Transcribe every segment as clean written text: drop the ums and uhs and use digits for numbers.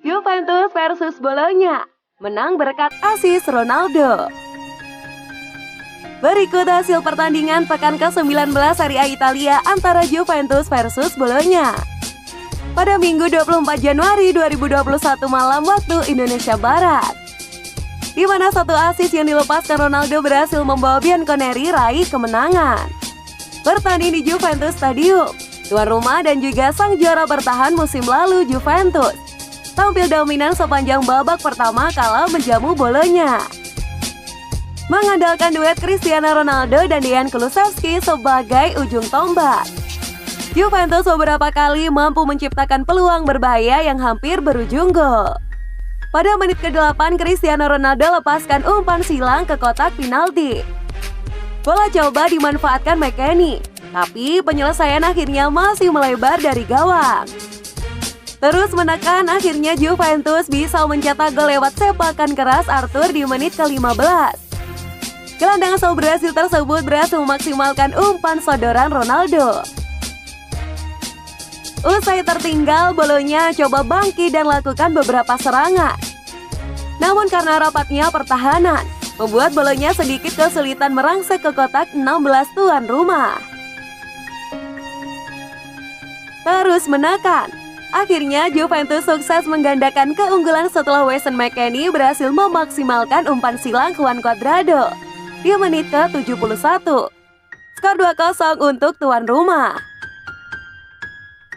Juventus versus Bolonya, menang berkat asis Ronaldo. Berikut hasil pertandingan pekan ke-19 Serie A Italia antara Juventus versus Bolonya. Pada Minggu 24 Januari 2021 malam waktu Indonesia Barat, di mana satu asis yang dilepaskan Ronaldo berhasil membawa Bianconeri raih kemenangan. Bertanding di Juventus Stadium, tuan rumah dan juga sang juara bertahan musim lalu Juventus tampil dominan sepanjang babak pertama kala menjamu Bolonya, mengandalkan duet Cristiano Ronaldo dan Dejan Kulusevski sebagai ujung tombak. Juventus beberapa kali mampu menciptakan peluang berbahaya yang hampir berujung gol. Pada menit ke-8, Cristiano Ronaldo lepaskan umpan silang ke kotak penalti. Bola coba dimanfaatkan McKennie, tapi penyelesaian akhirnya masih melebar dari gawang. Terus menekan, akhirnya Juventus bisa mencetak gol lewat sepakan keras Arthur di menit ke-15. Gelandang asal Brasil tersebut berhasil memaksimalkan umpan sodoran Ronaldo. Usai tertinggal, Bolonya coba bangkit dan lakukan beberapa serangan. Namun karena rapatnya pertahanan, membuat Bolonya sedikit kesulitan merangsek ke kotak 16 tuan rumah. Terus menekan, akhirnya Juventus sukses menggandakan keunggulan setelah Weston McKennie berhasil memaksimalkan umpan silang Juan Cuadrado di menit ke-71. Skor 2-0 untuk tuan rumah.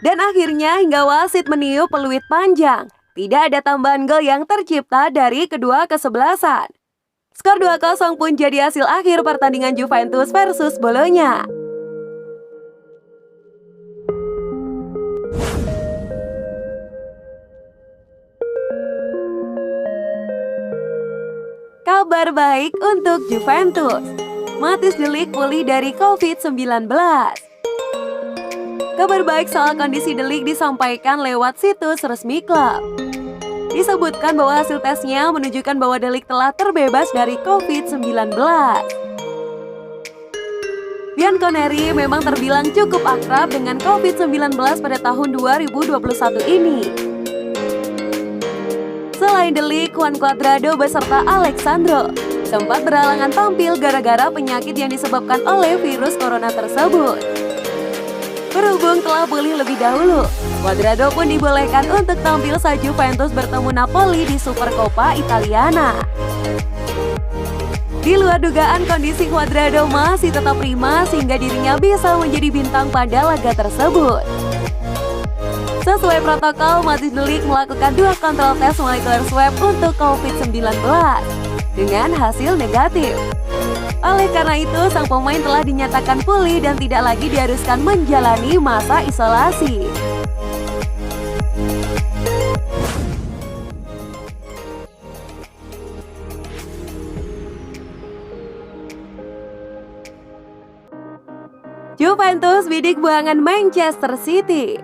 Dan akhirnya hingga wasit meniup peluit panjang, tidak ada tambahan gol yang tercipta dari kedua kesebelasan. Skor 2-0 pun jadi hasil akhir pertandingan Juventus versus Bolonya. Kabar baik untuk Juventus, Matthijs de Ligt pulih dari COVID-19. Kabar baik soal kondisi de Ligt disampaikan lewat situs resmi klub. Disebutkan bahwa hasil tesnya menunjukkan bahwa de Ligt telah terbebas dari COVID-19. Bianconeri memang terbilang cukup akrab dengan COVID-19 pada tahun 2021 ini. Selain de Ligt, Juan Cuadrado beserta Alex Sandro sempat berhalangan tampil gara-gara penyakit yang disebabkan oleh virus corona tersebut. Berhubung telah pulih lebih dahulu, Cuadrado pun dibolehkan untuk tampil saat Juventus bertemu Napoli di Supercoppa Italiana. Di luar dugaan, kondisi Cuadrado masih tetap prima sehingga dirinya bisa menjadi bintang pada laga tersebut. Sesuai protokol, Matthijs de Ligt melakukan 2 kontrol tes molekuler swab untuk COVID-19 dengan hasil negatif. Oleh karena itu, sang pemain telah dinyatakan pulih dan tidak lagi diharuskan menjalani masa isolasi. Juventus bidik buangan Manchester City.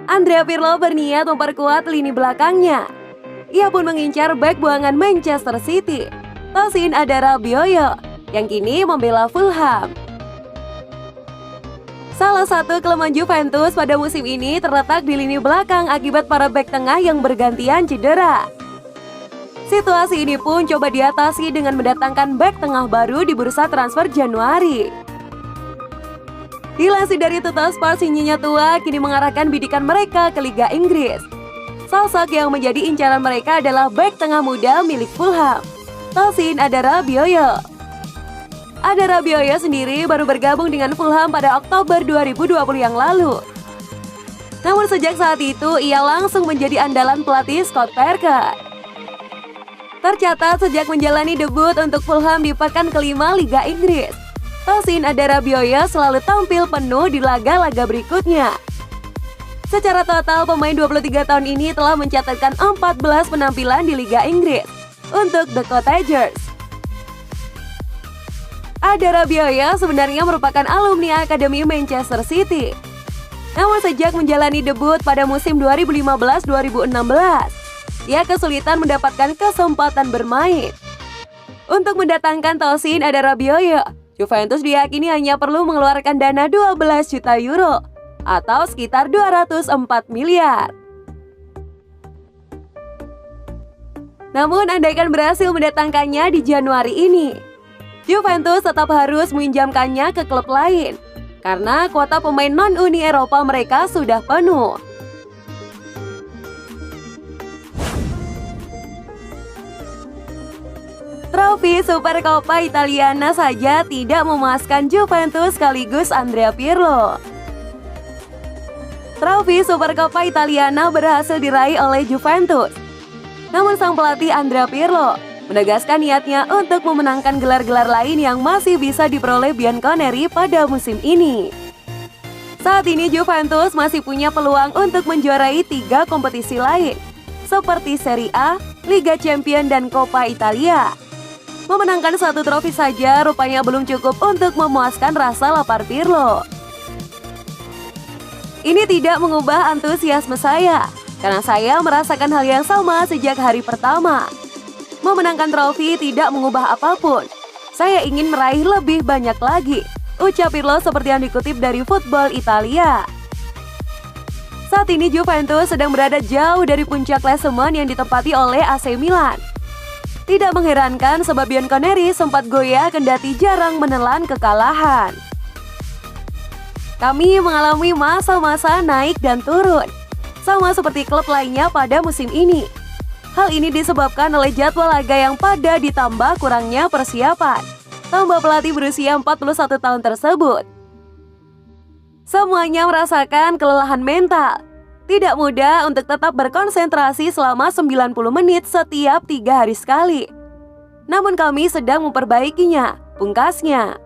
Andrea Pirlo berniat memperkuat lini belakangnya. Ia pun mengincar bek buangan Manchester City, Tosin Adarabioyo, yang kini membela Fulham. Salah satu kelemahan Juventus pada musim ini terletak di lini belakang akibat para bek tengah yang bergantian cedera. Situasi ini pun coba diatasi dengan mendatangkan bek tengah baru di bursa transfer Januari. Dilansir dari Tuttosport, Sinyinya tua kini mengarahkan bidikan mereka ke Liga Inggris. Sosok yang menjadi incaran mereka adalah bek tengah muda milik Fulham, Tosin Adarabioyo. Adarabioyo sendiri baru bergabung dengan Fulham pada Oktober 2020 yang lalu. Namun sejak saat itu ia langsung menjadi andalan pelatih Scott Parker. Tercatat sejak menjalani debut untuk Fulham di pekan kelima Liga Inggris, Tosin Adarabioyo selalu tampil penuh di laga-laga berikutnya. Secara total, pemain 23 tahun ini telah mencatatkan 14 penampilan di Liga Inggris untuk The Cottagers. Adarabioyo sebenarnya merupakan alumni Akademi Manchester City. Namun sejak menjalani debut pada musim 2015-2016, ia kesulitan mendapatkan kesempatan bermain. Untuk mendatangkan Tosin Adarabioyo, Juventus diyakini hanya perlu mengeluarkan dana 12 juta euro atau sekitar 204 miliar. Namun andaikan berhasil mendatangkannya di Januari ini, Juventus tetap harus meminjamkannya ke klub lain karena kuota pemain non-Uni Eropa mereka sudah penuh. Trofi Supercoppa Italiana saja tidak memuaskan Juventus sekaligus Andrea Pirlo. Trofi Supercoppa Italiana berhasil diraih oleh Juventus. Namun sang pelatih Andrea Pirlo menegaskan niatnya untuk memenangkan gelar-gelar lain yang masih bisa diperoleh Bianconeri pada musim ini. Saat ini Juventus masih punya peluang untuk menjuarai 3 kompetisi lain, seperti Serie A, Liga Champions, dan Coppa Italia. Memenangkan 1 trofi saja rupanya belum cukup untuk memuaskan rasa lapar Pirlo. Ini tidak mengubah antusiasme saya, karena saya merasakan hal yang sama sejak hari pertama. Memenangkan trofi tidak mengubah apapun. Saya ingin meraih lebih banyak lagi, ucap Pirlo seperti yang dikutip dari Football Italia. Saat ini Juventus sedang berada jauh dari puncak klasemen yang ditempati oleh AC Milan. Tidak mengherankan sebab Bianconeri sempat goyah kendati jarang menelan kekalahan. Kami mengalami masa-masa naik dan turun, sama seperti klub lainnya pada musim ini. Hal ini disebabkan oleh jadwal laga yang padat ditambah kurangnya persiapan, tambah pelatih berusia 41 tahun tersebut. Semuanya merasakan kelelahan mental. Tidak mudah untuk tetap berkonsentrasi selama 90 menit setiap 3 hari sekali. Namun kami sedang memperbaikinya, pungkasnya.